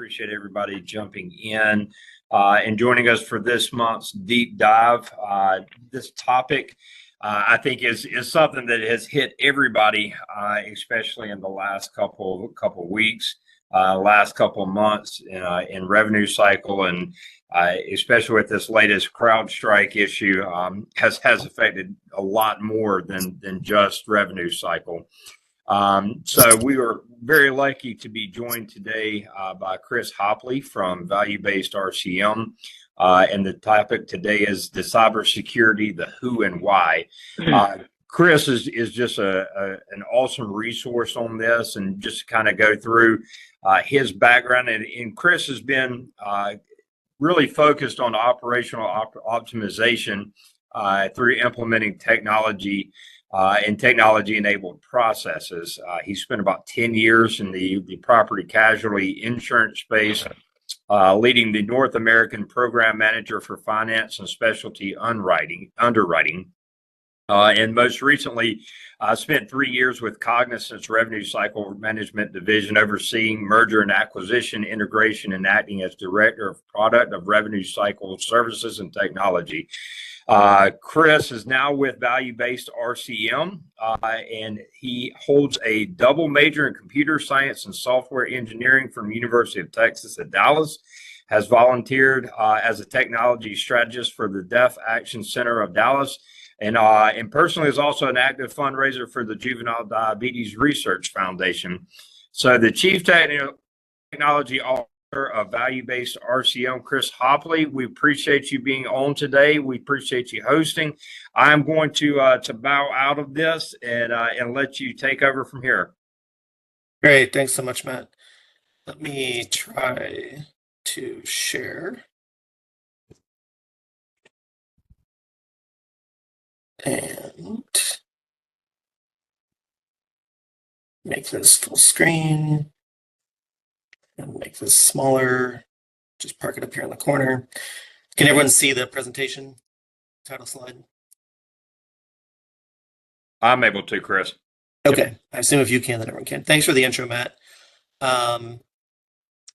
appreciate everybody jumping in and joining us for this month's deep dive. This topic, I think, is something that has hit everybody, especially in the last couple weeks, last couple of months in revenue cycle, and especially with this latest CrowdStrike issue, has affected a lot more than just revenue cycle. So we are very lucky to be joined today by Chris Hauptli from Value Based-RCM. And the topic today is the cybersecurity, the who and why. Chris is just an awesome resource on this, and just kind of go through his background. And Chris has been really focused on operational optimization through implementing technology and technology-enabled processes. He spent about 10 years in the property casualty insurance space, leading the North American Program Manager for Finance and Specialty Underwriting. And most recently, spent 3 years with Cognizant's Revenue Cycle Management Division, overseeing merger and acquisition integration and acting as Director of Product of Revenue Cycle Services and Technology. Chris is now with Value Based-RCM, and he holds a double major in computer science and software engineering from University of Texas at Dallas, has volunteered as a technology strategist for the Deaf Action Center of Dallas, and personally is also an active fundraiser for the Juvenile Diabetes Research Foundation. So the Chief Technology Officer of Value Based-RCM, Chris Hauptli, we appreciate you being on today. We appreciate you hosting. I'm going to bow out of this and let you take over from here. Great, thanks so much, Matt. Let me try to share. And make this full screen and make this smaller. Just park it up here in the corner. Can everyone see the presentation title slide? I'm able to, Chris. Okay, Yep. I assume if you can, then everyone can. Thanks for the intro, Matt. And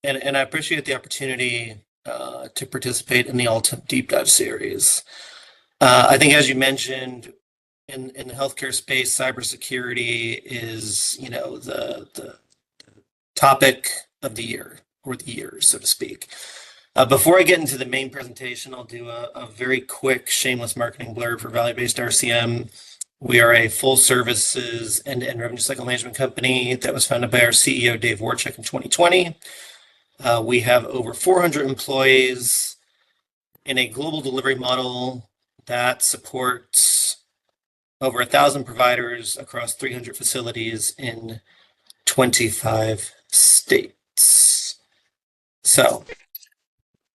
I appreciate the opportunity to participate in the Ultimate Deep Dive series. I think, as you mentioned, in the healthcare space, cybersecurity is, the topic of the year, or the years, so to speak. Before I get into the main presentation, I'll do a very quick shameless marketing blurb for Value Based-RCM. We are a full services end-to-end revenue cycle management company that was founded by our CEO, Dave Warchek, in 2020. We have over 400 employees in a global delivery model that supports over 1,000 providers across 300 facilities in 25 states. So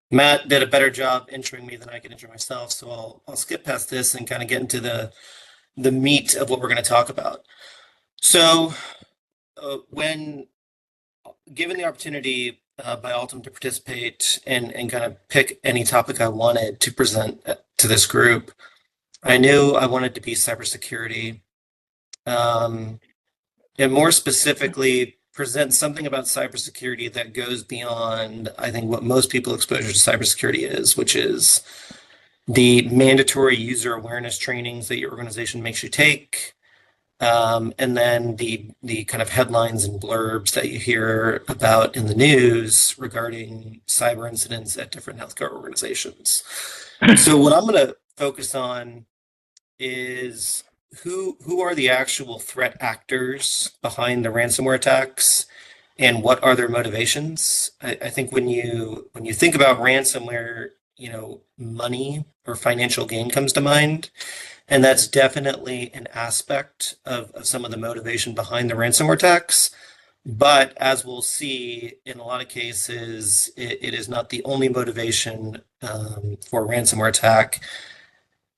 Matt did a better job introing me than I could intro myself, so I'll skip past this and kind of get into the meat of what we're going to talk about. So when given the opportunity by Ultim to participate and kind of pick any topic I wanted to present to this group, I knew I wanted to be cybersecurity, and more specifically present something about cybersecurity that goes beyond, I think, what most people exposure to cybersecurity is, which is the mandatory user awareness trainings that your organization makes you take, and then the kind of headlines and blurbs that you hear about in the news regarding cyber incidents at different healthcare organizations. So what I'm going to focus on is who are the actual threat actors behind the ransomware attacks, and what are their motivations? I think when you think about ransomware, money or financial gain comes to mind. And that's definitely an aspect of some of the motivation behind the ransomware attacks. But as we'll see, in a lot of cases, it is not the only motivation for a ransomware attack.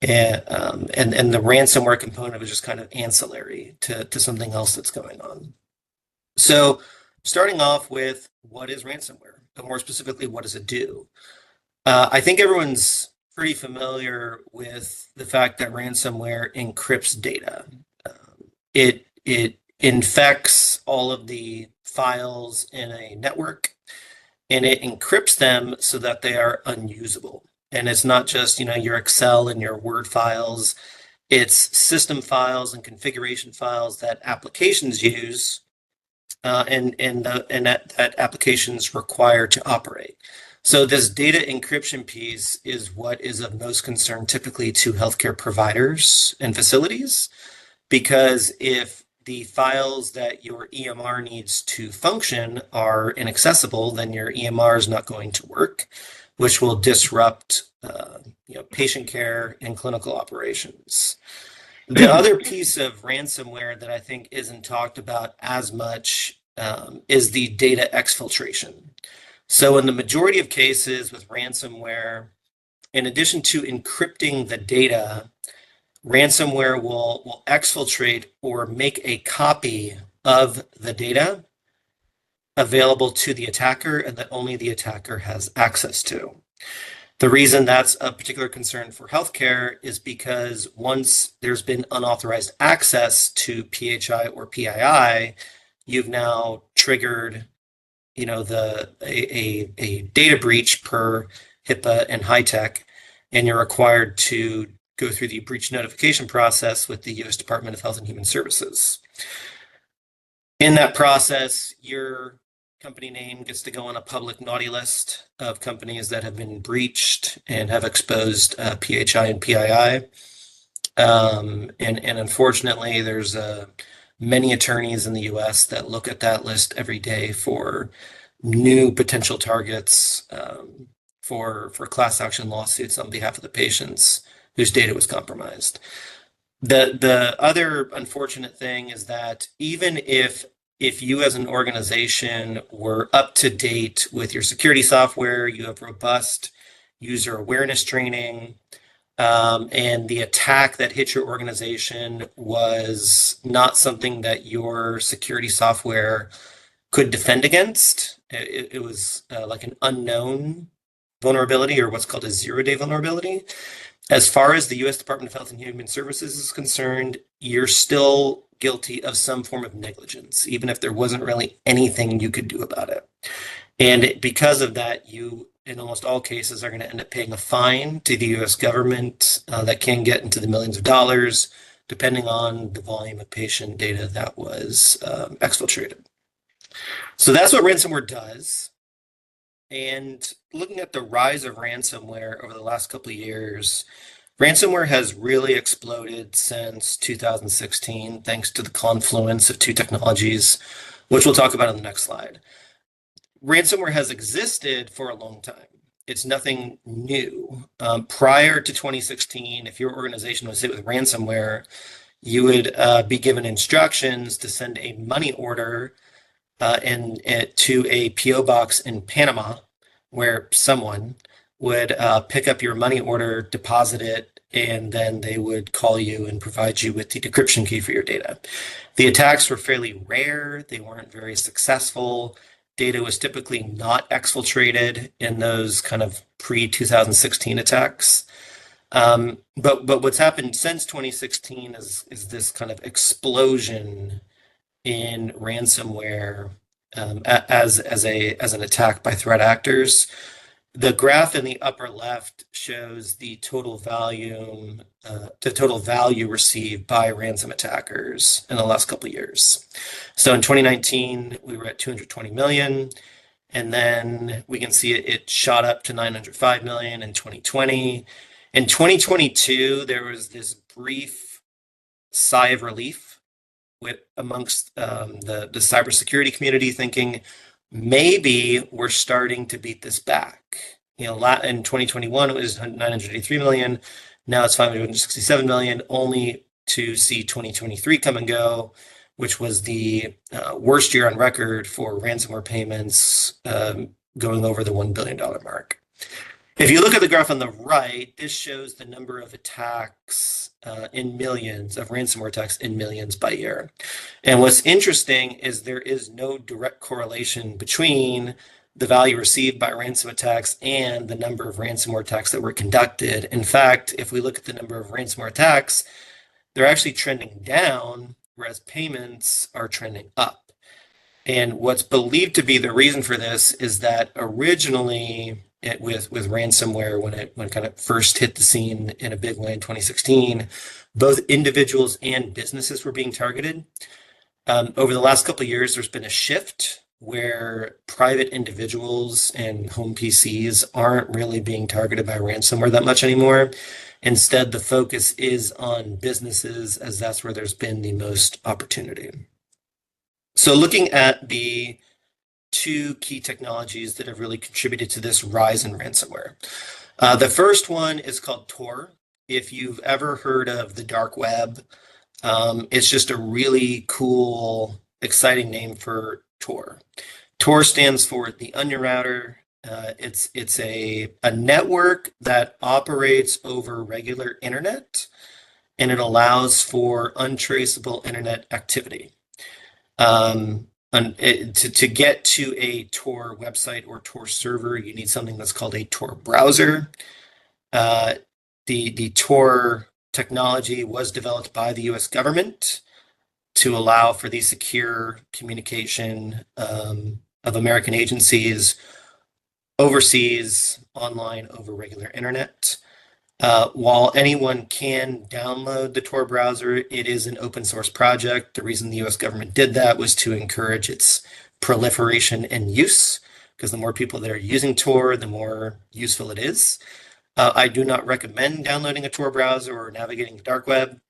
And the ransomware component is just kind of ancillary to something else that's going on. So starting off with, what is ransomware? But more specifically, what does it do? I think everyone's pretty familiar with the fact that ransomware encrypts data. It infects all of the files in a network, and it encrypts them so that they are unusable. And it's not just, your Excel and your Word files. It's system files and configuration files that applications use, and that applications require to operate. So this data encryption piece is what is of most concern typically to healthcare providers and facilities, because if the files that your EMR needs to function are inaccessible, then your EMR is not going to work, which will disrupt patient care and clinical operations. The other piece of ransomware that I think isn't talked about as much is the data exfiltration. So in the majority of cases with ransomware, in addition to encrypting the data, ransomware will exfiltrate or make a copy of the data available to the attacker and that only the attacker has access to. The reason that's a particular concern for healthcare is because once there's been unauthorized access to PHI or PII, you've now triggered, a data breach per HIPAA and HITECH, and you're required to go through the breach notification process with the U.S. Department of Health and Human Services. In that process, your company name gets to go on a public naughty list of companies that have been breached and have exposed PHI and PII. And unfortunately, there's many attorneys in the U.S. that look at that list every day for new potential targets for class action lawsuits on behalf of the patients whose data was compromised. The other unfortunate thing is that even if you as an organization were up to date with your security software, you have robust user awareness training, and the attack that hit your organization was not something that your security software could defend against. It was like an unknown vulnerability, or what's called a zero-day vulnerability. As far as the U.S. Department of Health and Human Services is concerned, you're still guilty of some form of negligence, even if there wasn't really anything you could do about it. And because of that, you, in almost all cases, are going to end up paying a fine to the U.S. government that can get into the millions of dollars, depending on the volume of patient data that was exfiltrated. So that's what ransomware does. And looking at the rise of ransomware over the last couple of years, ransomware has really exploded since 2016, thanks to the confluence of two technologies, which we'll talk about on the next slide. Ransomware has existed for a long time. It's nothing new. Prior to 2016, if your organization was hit with ransomware, you would be given instructions to send a money order to a PO box in Panama, where someone would pick up your money order, deposit it, and then they would call you and provide you with the decryption key for your data. The attacks were fairly rare. They weren't very successful. Data was typically not exfiltrated in those kind of pre-2016 attacks. But what's happened since 2016 is this kind of explosion in ransomware as an attack by threat actors. The graph in the upper left shows the total value received by ransom attackers in the last couple of years. So in 2019, we were at 220 million, and then we can see it shot up to 905 million in 2020. In 2022, there was this brief sigh of relief amongst the cybersecurity community, thinking maybe we're starting to beat this back. In 2021, it was 983 million. Now it's 567 million, only to see 2023 come and go, which was the worst year on record for ransomware payments, going over the $1 billion mark. If you look at the graph on the right, this shows the number of attacks in millions, of ransomware attacks in millions by year. And what's interesting is there is no direct correlation between the value received by ransom attacks and the number of ransomware attacks that were conducted. In fact, if we look at the number of ransomware attacks, they're actually trending down, whereas payments are trending up. And what's believed to be the reason for this is that originally with ransomware, when it kind of first hit the scene in a big way in 2016, both individuals and businesses were being targeted. Over the last couple of years, there's been a shift where private individuals and home PCs aren't really being targeted by ransomware that much anymore. Instead, the focus is on businesses, as that's where there's been the most opportunity. So looking at the two key technologies that have really contributed to this rise in ransomware. The first one is called Tor. If you've ever heard of the dark web, it's just a really cool, exciting name for Tor. Tor stands for the Onion Router. It's a network that operates over regular internet, and it allows for untraceable internet activity. To get to a Tor website or Tor server, you need something that's called a Tor browser. The Tor technology was developed by the US government to allow for the secure communication of American agencies overseas, online, over regular internet. While anyone can download the Tor browser, it is an open source project. The reason the US government did that was to encourage its proliferation and use, because the more people that are using Tor, the more useful it is. I do not recommend downloading a Tor browser or navigating the dark web.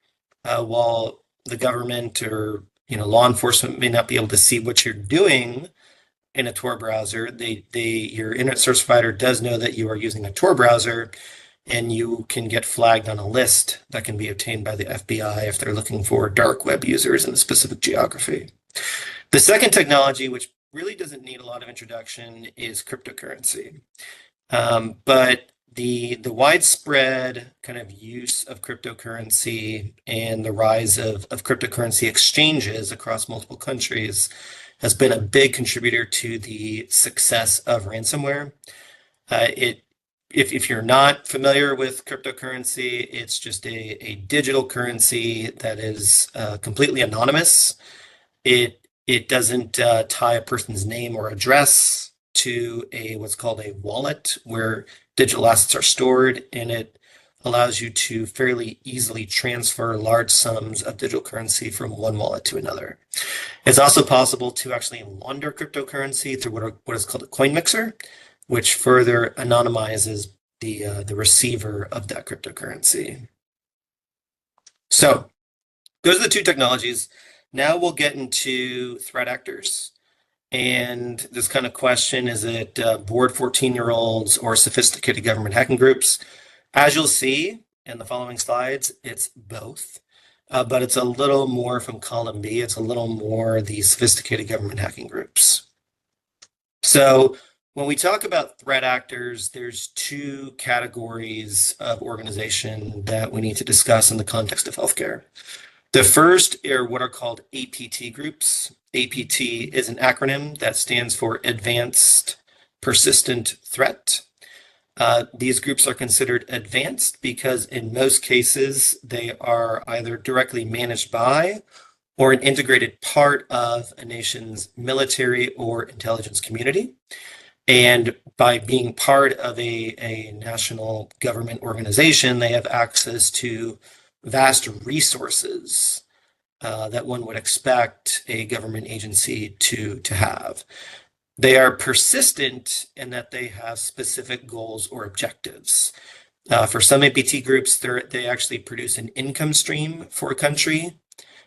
While the government or law enforcement may not be able to see what you're doing in a Tor browser, your internet service provider does know that you are using a Tor browser, and you can get flagged on a list that can be obtained by the FBI if they're looking for dark web users in a specific geography. The second technology, which really doesn't need a lot of introduction, is cryptocurrency. But the widespread kind of use of cryptocurrency and the rise of cryptocurrency exchanges across multiple countries has been a big contributor to the success of ransomware. If you're not familiar with cryptocurrency, it's just a digital currency that is completely anonymous. It doesn't tie a person's name or address to what's called a wallet, where digital assets are stored, and it allows you to fairly easily transfer large sums of digital currency from one wallet to another. It's also possible to actually launder cryptocurrency through what is called a coin mixer, which further anonymizes the receiver of that cryptocurrency. So those are the two technologies. Now we'll get into threat actors. And this kind of question, is it bored 14-year-olds or sophisticated government hacking groups? As you'll see in the following slides, it's both. But it's a little more from column B. It's a little more the sophisticated government hacking groups. So when we talk about threat actors, there's two categories of organization that we need to discuss in the context of healthcare. The first are what are called APT groups. APT is an acronym that stands for Advanced Persistent Threat. These groups are considered advanced because in most cases, they are either directly managed by or an integrated part of a nation's military or intelligence community. And by being part of a national government organization, they have access to vast resources that one would expect a government agency to have. They are persistent in that they have specific goals or objectives. For some APT groups, they actually produce an income stream for a country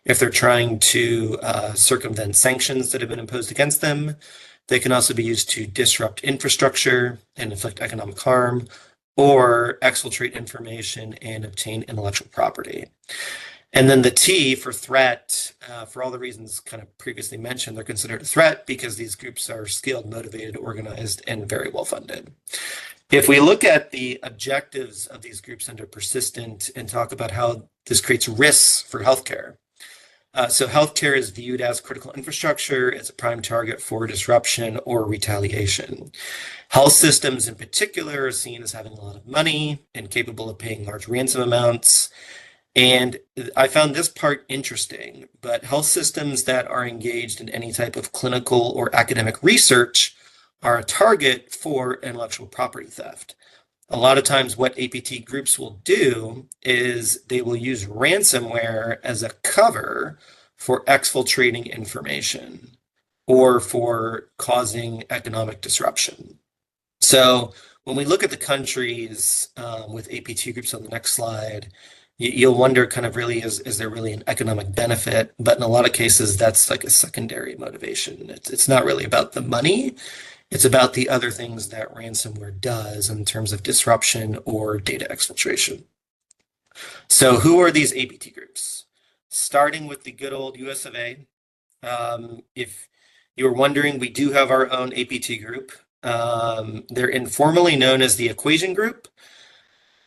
if they're trying to circumvent sanctions that have been imposed against them. They can also be used to disrupt infrastructure and inflict economic harm, or exfiltrate information and obtain intellectual property. And then the T for threat, for all the reasons kind of previously mentioned, they're considered a threat because these groups are skilled, motivated, organized, and very well funded. If we look at the objectives of these groups under persistent and talk about how this creates risks for healthcare. So healthcare is viewed as critical infrastructure. It's a prime target for disruption or retaliation. Health systems in particular are seen as having a lot of money and capable of paying large ransom amounts. And I found this part interesting, but health systems that are engaged in any type of clinical or academic research are a target for intellectual property theft. A lot of times what APT groups will do is they will use ransomware as a cover for exfiltrating information or for causing economic disruption. So when we look at the countries with APT groups on the next slide, you'll wonder kind of really, is there really an economic benefit? But in a lot of cases, that's like a secondary motivation. It's not really about the money. It's about the other things that ransomware does in terms of disruption or data exfiltration. So who are these APT groups? Starting with the good old US of A. If you were wondering, we do have our own APT group. They're informally known as the Equation Group,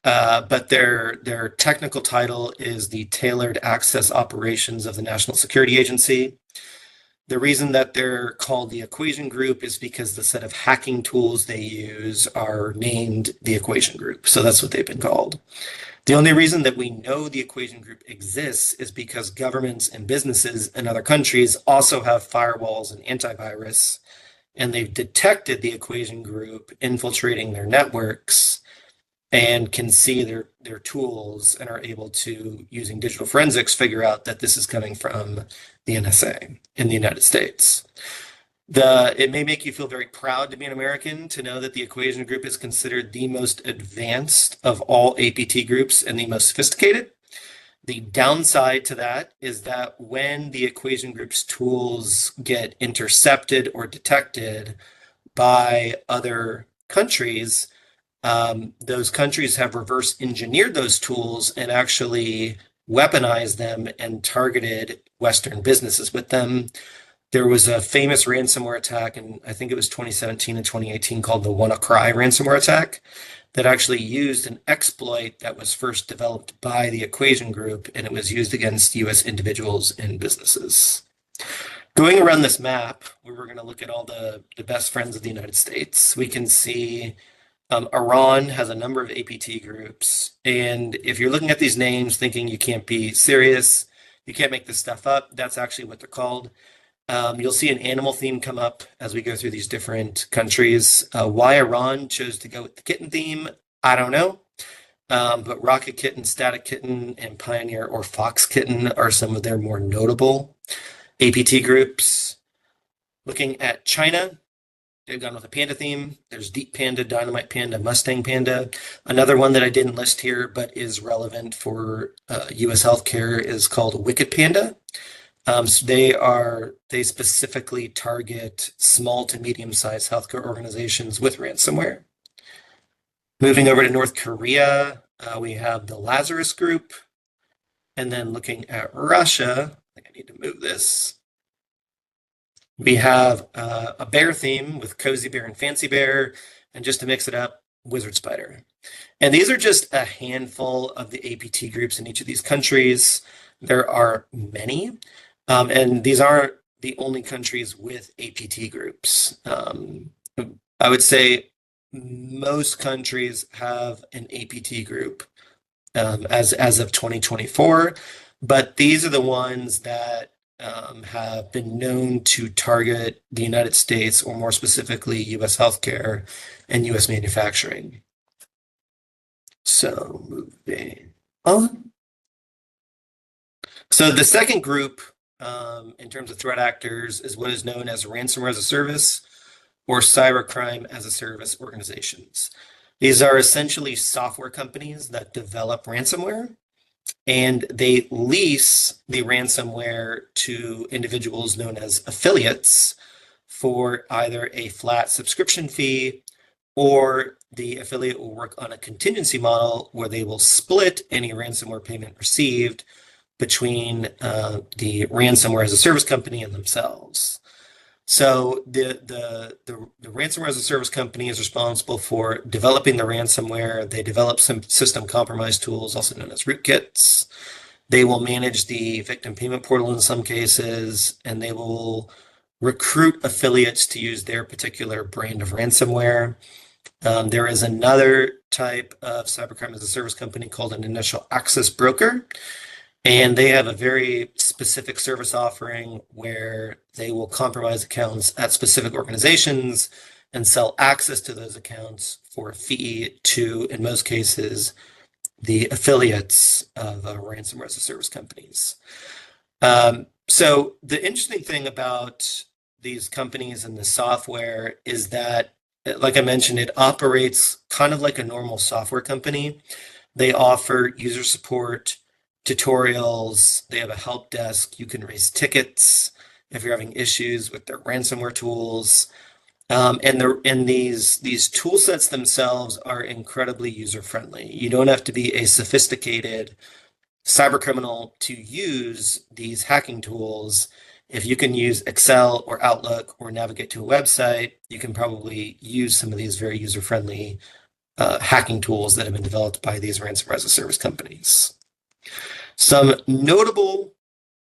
but their technical title is the Tailored Access Operations of the National Security Agency. The reason that they're called the Equation Group is because the set of hacking tools they use are named the Equation Group. So that's what they've been called. The only reason that we know the Equation Group exists is because governments and businesses in other countries also have firewalls and antivirus, and they've detected the Equation Group infiltrating their networks and can see their tools and are able to, using digital forensics, figure out that this is coming from the NSA in the United States. It may make you feel very proud to be an American to know that the Equation Group is considered the most advanced of all APT groups and the most sophisticated. The downside to that is that when the Equation Group's tools get intercepted or detected by other countries, those countries have reverse engineered those tools and actually weaponized them and targeted Western businesses with them. There was a famous ransomware attack, and I think it was 2017 and 2018, called the WannaCry ransomware attack, that actually used an exploit that was first developed by the Equation Group, and it was used against US individuals and businesses. Going around this map, where we're going to look at all the best friends of the United States, we can see Iran has a number of APT groups. And if you're looking at these names thinking you can't be serious, you can't make this stuff up, that's actually what they're called. You'll see an animal theme come up as we go through these different countries. Why Iran chose to go with the kitten theme, I don't know. But Rocket Kitten, Static Kitten, and Pioneer or Fox Kitten are some of their more notable APT groups. Looking at China, they've gone with a panda theme. There's Deep Panda, Dynamite Panda, Mustang Panda. Another one that I didn't list here but is relevant for US healthcare is called Wicked Panda. So they specifically target small to medium-sized healthcare organizations with ransomware. Moving over to North Korea, we have the Lazarus Group. And then looking at Russia, I think I need to move this. We have a bear theme with Cozy Bear and Fancy Bear, and just to mix it up, Wizard Spider. And these are just a handful of the APT groups in each of these countries. There are many, and these aren't the only countries with APT groups. I would say most countries have an APT group as of 2024, but these are the ones that have been known to target the United States, or more specifically, US healthcare and US manufacturing. So moving on. So the second group, in terms of threat actors, is what is known as ransomware as a service or cybercrime as a service organizations. These are essentially software companies that develop ransomware, and they lease the ransomware to individuals known as affiliates for either a flat subscription fee, or the affiliate will work on a contingency model where they will split any ransomware payment received between the ransomware as a service company and themselves. So the ransomware as a service company is responsible for developing the ransomware. They develop some system compromise tools, also known as rootkits. They will manage the victim payment portal in some cases, and they will recruit affiliates to use their particular brand of ransomware. There is another type of cybercrime as a service company called an initial access broker. And they have a very specific service offering where they will compromise accounts at specific organizations and sell access to those accounts for a fee to, in most cases, the affiliates of ransomware as a service companies. So the interesting thing about these companies and the software is that, like I mentioned, it operates kind of like a normal software company. They offer user support, tutorials, they have a help desk. You can raise tickets if you're having issues with their ransomware tools. And these tool sets themselves are incredibly user-friendly. You don't have to be a sophisticated cyber criminal to use these hacking tools. If you can use Excel or Outlook or navigate to a website, you can probably use some of these very user-friendly hacking tools that have been developed by these ransomware as a service companies. Some notable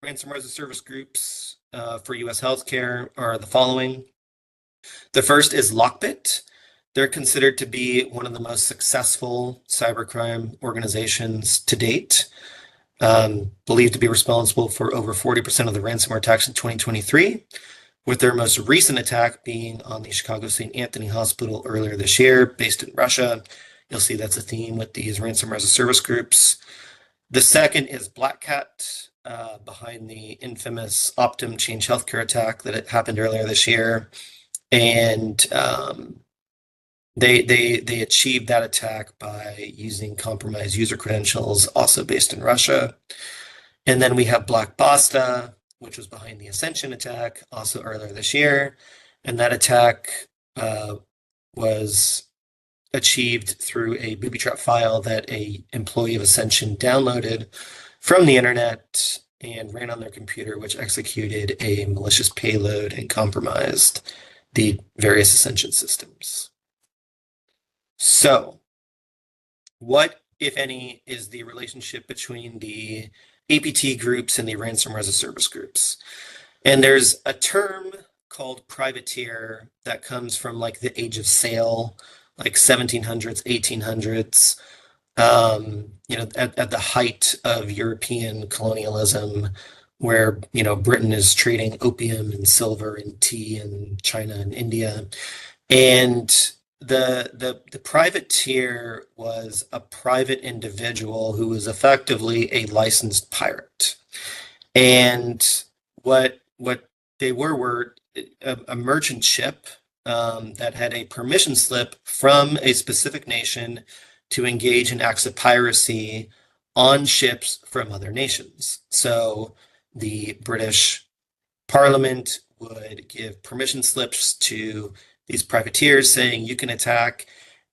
ransomware as a service groups for US healthcare are the following. The first is Lockbit. They're considered to be one of the most successful cybercrime organizations to date, believed to be responsible for over 40% of the ransomware attacks in 2023, with their most recent attack being on the Chicago St. Anthony Hospital earlier this year, based in Russia. You'll see that's a theme with these ransomware as a service groups. The second is Black Cat, behind the infamous Optum Change Healthcare attack that happened earlier this year. And they achieved that attack by using compromised user credentials, also based in Russia. And then we have Black Basta, which was behind the Ascension attack, also earlier this year. And that attack was achieved through a booby trap file that a employee of Ascension downloaded from the internet and ran on their computer, which executed a malicious payload and compromised the various Ascension systems. So, what, if any, is the relationship between the APT groups and the ransomware as a service groups? And there's a term called privateer that comes from like the age of sail, like 1700s, 1800s, at the height of European colonialism, where, Britain is trading opium and silver and tea in China and India. And the privateer was a private individual who was effectively a licensed pirate. And what they were a merchant ship that had a permission slip from a specific nation to engage in acts of piracy on ships from other nations. So the British Parliament would give permission slips to these privateers saying you can attack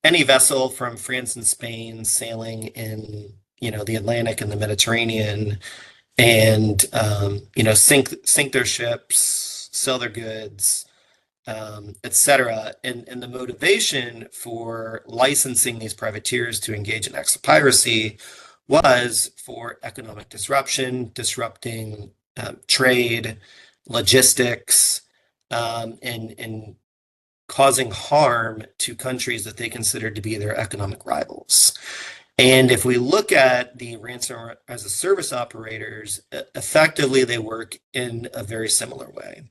any vessel from France and Spain sailing in, the Atlantic and the Mediterranean, and sink their ships, sell their goods, etc. And the motivation for licensing these privateers to engage in acts of piracy was for economic disruption, disrupting trade, logistics, and causing harm to countries that they considered to be their economic rivals. And if we look at the ransomware as a service operators, effectively they work in a very similar way.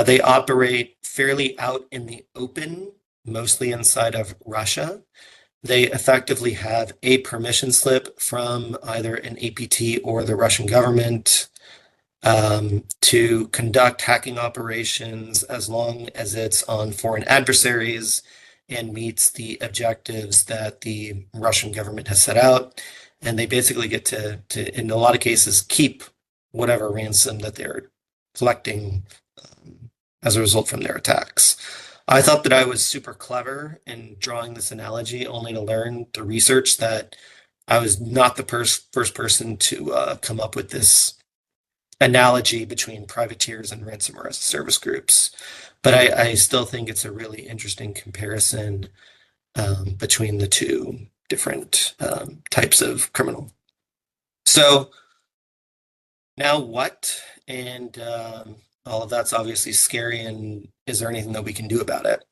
They operate fairly out in the open, mostly inside of Russia. They effectively have a permission slip from either an APT or the Russian government to conduct hacking operations as long as it's on foreign adversaries and meets the objectives that the Russian government has set out. And they basically get to in a lot of cases, keep whatever ransom that they're collecting as a result from their attacks. I thought that I was super clever in drawing this analogy, only to learn the research that I was not the first person to come up with this analogy between privateers and ransomware as a service groups. But I still think it's a really interesting comparison between the two different types of criminal. So now what? And all of that's obviously scary, and is there anything that we can do about it?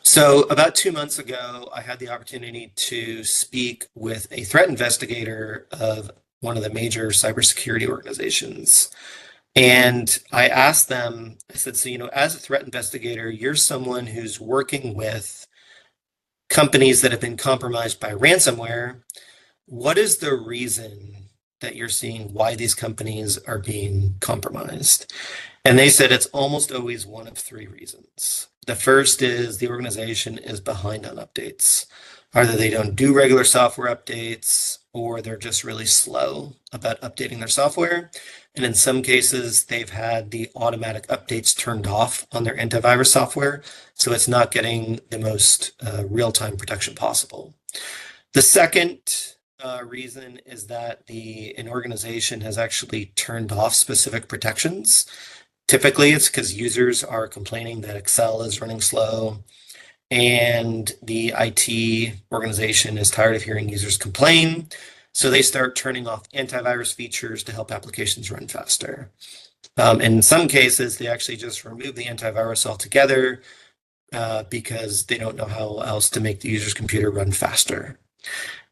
So about 2 months ago, I had the opportunity to speak with a threat investigator of one of the major cybersecurity organizations. And I asked them, I said, so, as a threat investigator, you're someone who's working with companies that have been compromised by ransomware. What is the reason that you're seeing why these companies are being compromised? And they said it's almost always one of three reasons. The first is the organization is behind on updates. Either they don't do regular software updates or they're just really slow about updating their software. And in some cases, they've had the automatic updates turned off on their antivirus software. So it's not getting the most real-time protection possible. The second reason is that an organization has actually turned off specific protections. Typically, it's because users are complaining that Excel is running slow, and the IT organization is tired of hearing users complain. So they start turning off antivirus features to help applications run faster. In some cases, they actually just remove the antivirus altogether because they don't know how else to make the user's computer run faster.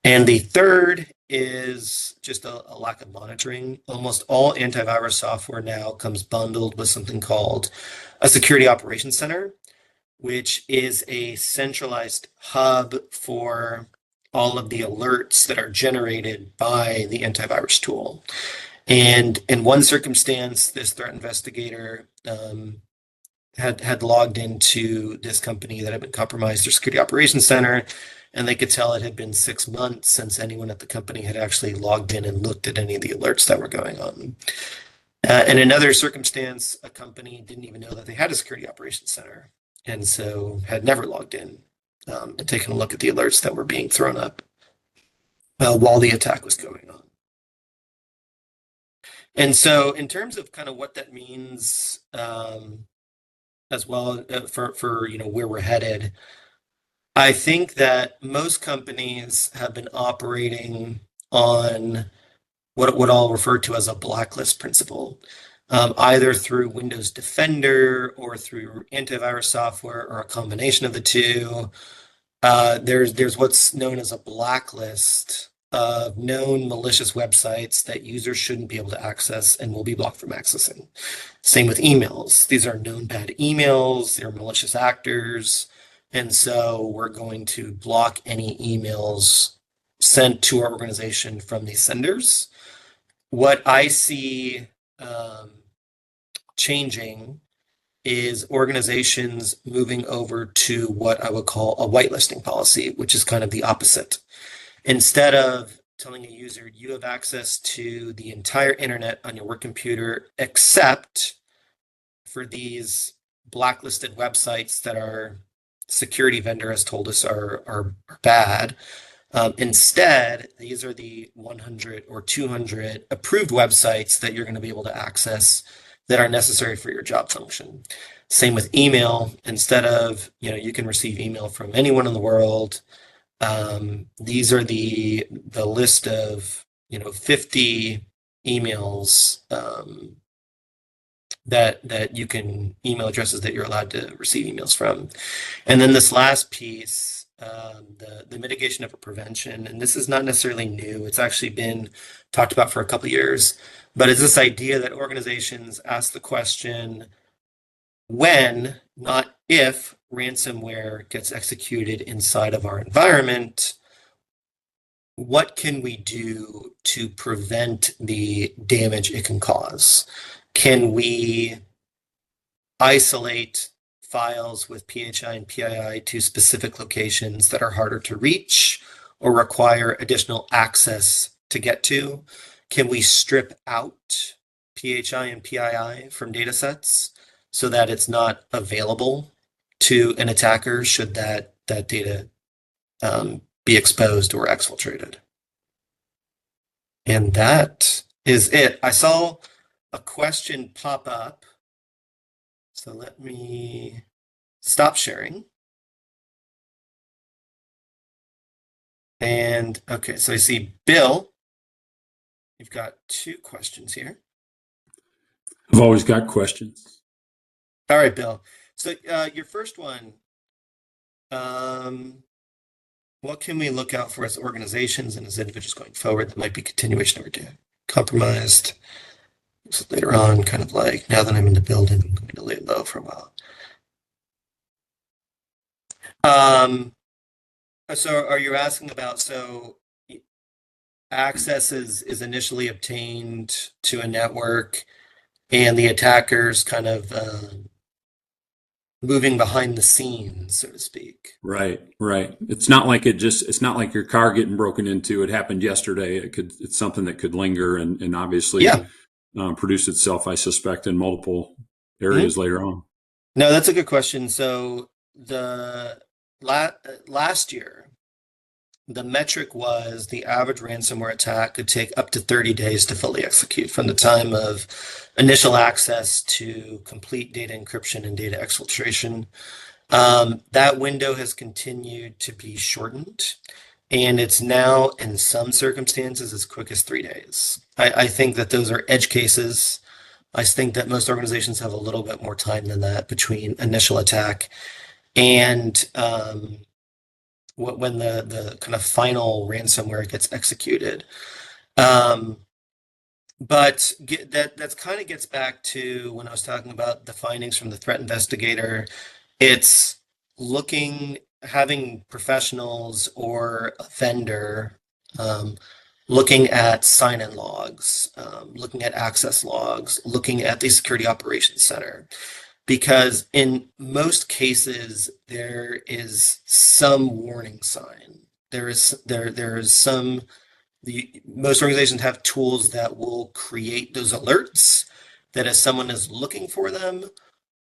And the third is just a lack of monitoring. Almost all antivirus software now comes bundled with something called a security operations center, which is a centralized hub for all of the alerts that are generated by the antivirus tool. And in one circumstance, this threat investigator had logged into this company that had been compromised, their security operations center, and they could tell it had been 6 months since anyone at the company had actually logged in and looked at any of the alerts that were going on. In another circumstance, a company didn't even know that they had a security operations center, and so had never logged in and taken a look at the alerts that were being thrown up while the attack was going on. And so in terms of kind of what that means as well for where we're headed, I think that most companies have been operating on what I'll refer to as a blacklist principle, either through Windows Defender or through antivirus software or a combination of the two. There's what's known as a blacklist of known malicious websites that users shouldn't be able to access and will be blocked from accessing. Same with emails. These are known bad emails, they're malicious actors. And so we're going to block any emails sent to our organization from these senders. What I see changing is organizations moving over to what I would call a whitelisting policy, which is kind of the opposite. Instead of telling a user, you have access to the entire internet on your work computer, except for these blacklisted websites that our security vendor has told us are bad. Instead, these are the 100 or 200 approved websites that you're going to be able to access that are necessary for your job function. Same with email. Instead of, you can receive email from anyone in the world. These are the list of, 50 emails that you can, email addresses that you're allowed to receive emails from. And then this last piece, the mitigation of a prevention, and this is not necessarily new. It's actually been talked about for a couple of years, but it's this idea that organizations ask the question, when, not if, ransomware gets executed inside of our environment, what can we do to prevent the damage it can cause? Can we isolate files with PHI and PII to specific locations that are harder to reach or require additional access to get to? Can we strip out PHI and PII from data sets so that it's not available to an attacker should that data be exposed or exfiltrated? And that is it. I saw a question pop up. So let me stop sharing. And okay, so I see Bill, you've got 2 questions here. I've always got questions. All right, Bill. So your first one, What can we look out for as organizations and as individuals going forward that might be continuation of our compromised? So later on, kind of like, now that I'm in the building, I'm going to lay low for a while. So are you asking about, so access is initially obtained to a network and the attackers kind of moving behind the scenes, so to speak. Right. It's not like it's not like your car getting broken into. It happened yesterday. It's something that could linger and obviously produce itself, I suspect, in multiple areas later on. No, that's a good question. So the last year, the metric was the average ransomware attack could take up to 30 days to fully execute from the time of initial access to complete data encryption and data exfiltration. That window has continued to be shortened, and it's now, in some circumstances, as quick as 3 days. I think that those are edge cases. I think that most organizations have a little bit more time than that between initial attack and when the kind of final ransomware gets executed. But that's kind of gets back to when I was talking about the findings from the threat investigator. It's having professionals or a vendor looking at sign-in logs, looking at access logs, looking at the security operations center. Because in most cases, there is some warning sign. Most organizations have tools that will create those alerts that as someone is looking for them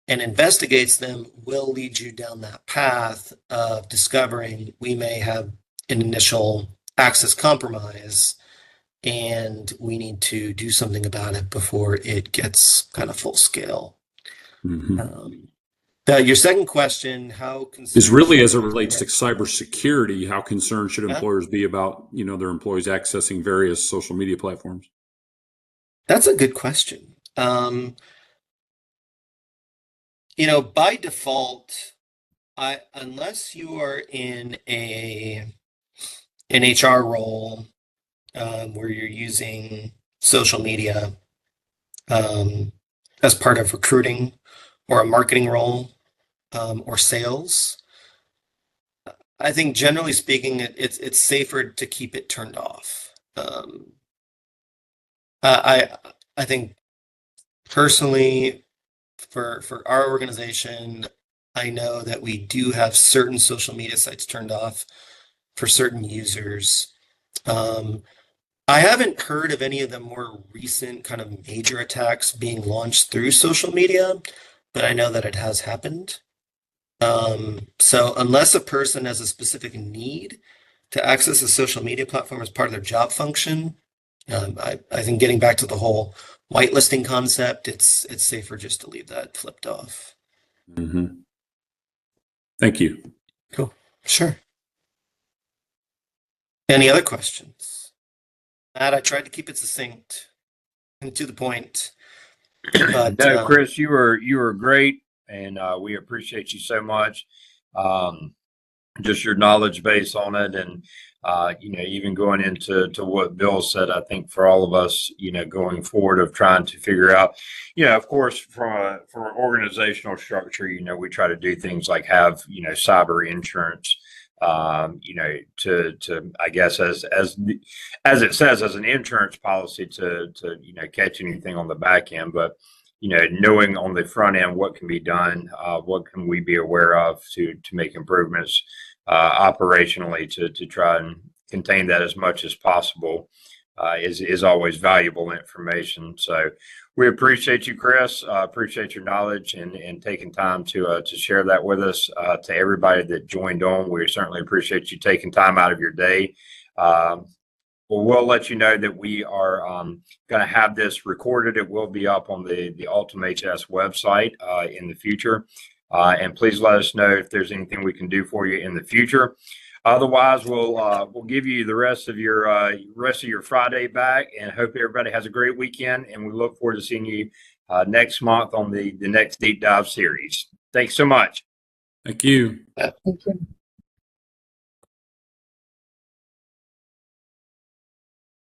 and investigates them, will lead you down that path of discovering we may have an initial access compromise and we need to do something about it before it gets kind of full scale. Your second question, is really as it relates to cybersecurity, how concerned should employers be about, their employees accessing various social media platforms? That's a good question. By default, unless you are in an HR role where you're using social media as part of recruiting or a marketing role or sales, I think generally speaking, it's safer to keep it turned off. I think personally, for our organization, I know that we do have certain social media sites turned off for certain users. I haven't heard of any of the more recent kind of major attacks being launched through social media, but I know that it has happened. So unless a person has a specific need to access a social media platform as part of their job function, I think getting back to the whole whitelisting concept, it's safer just to leave that flipped off. Thank you. Cool. Sure. Any other questions? Matt, I tried to keep it succinct and to the point. But no, Chris, you were great, and we appreciate you so much. Just your knowledge base on it, and even going into what Bill said, I think for all of us, going forward of trying to figure out, of course, from an organizational structure, we try to do things like have cyber insurance. To I guess as it says, as an insurance policy to catch anything on the back end, but knowing on the front end what can be done, what can we be aware of to make improvements operationally to try and contain that as much as possible is always valuable information. So we appreciate you, Chris. Appreciate your knowledge and taking time to share that with us. To everybody that joined on, we certainly appreciate you taking time out of your day. We'll let you know that we are going to have this recorded. It will be up on the Ultim HS website in the future. And please let us know if there's anything we can do for you in the future. Otherwise, we'll give you the rest of your Friday back, and hope everybody has a great weekend. And we look forward to seeing you next month on the next deep dive series. Thanks so much. Thank you. Yeah. Thank you.